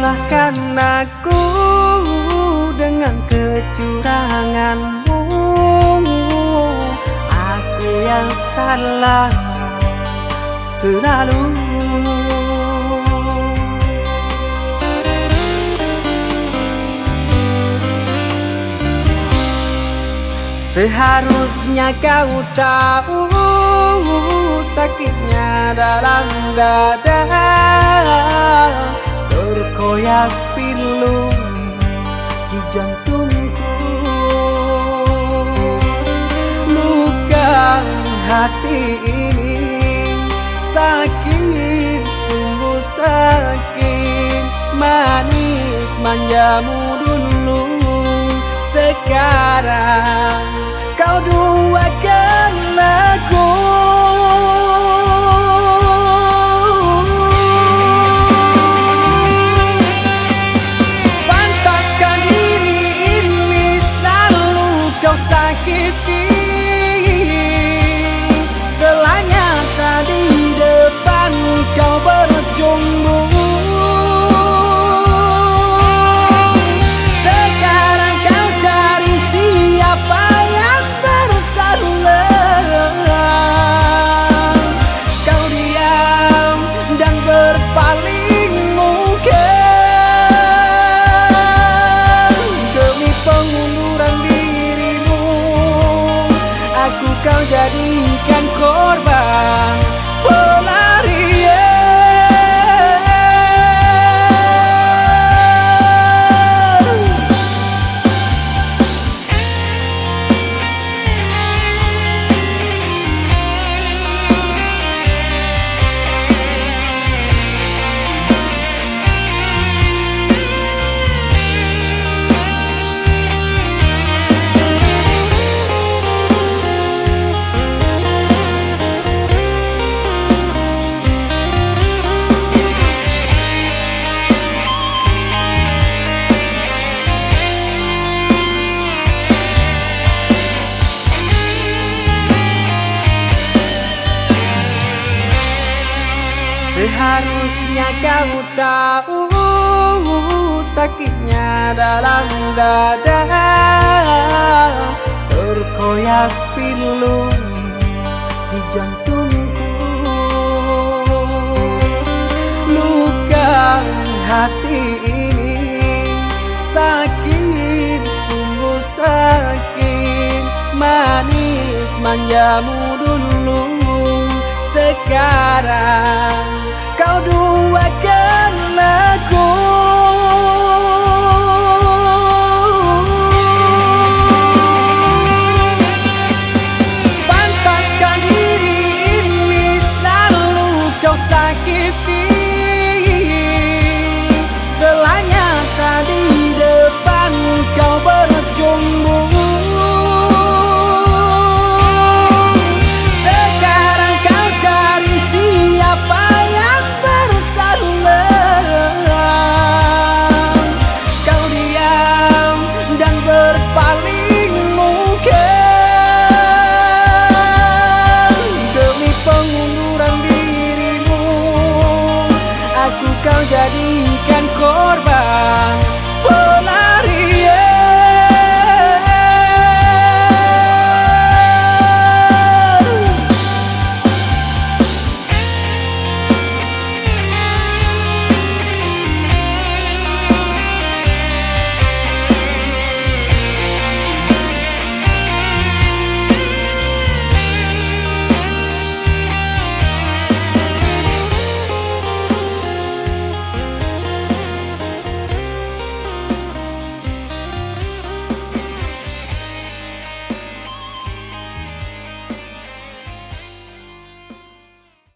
salahkan aku dengan kecuranganmu. Aku yang salah selalu. Seharusnya kau tahu sakitnya dalam dada, terkoyak pilu di jantungku. Luka hati ini sakit, sungguh sakit. Manis manjamu dulu, sekarang kau duakan aku. Pantaskah diri ini selalu kau sakiti? Telah nyata di depan kau berjumbu. Kau jadikan korban pelarian. Seharusnya kau tahu sakitnya dalam dada, terkoyak pilu di jantungku. Luka hati ini sakit, sungguh sakit. Manis manjamu dulu, sekarang kau duakan aku. Pantaskah diri ini selalu kau sakiti? Telah nyata di depan kau berjumbu. Kau jadikan korban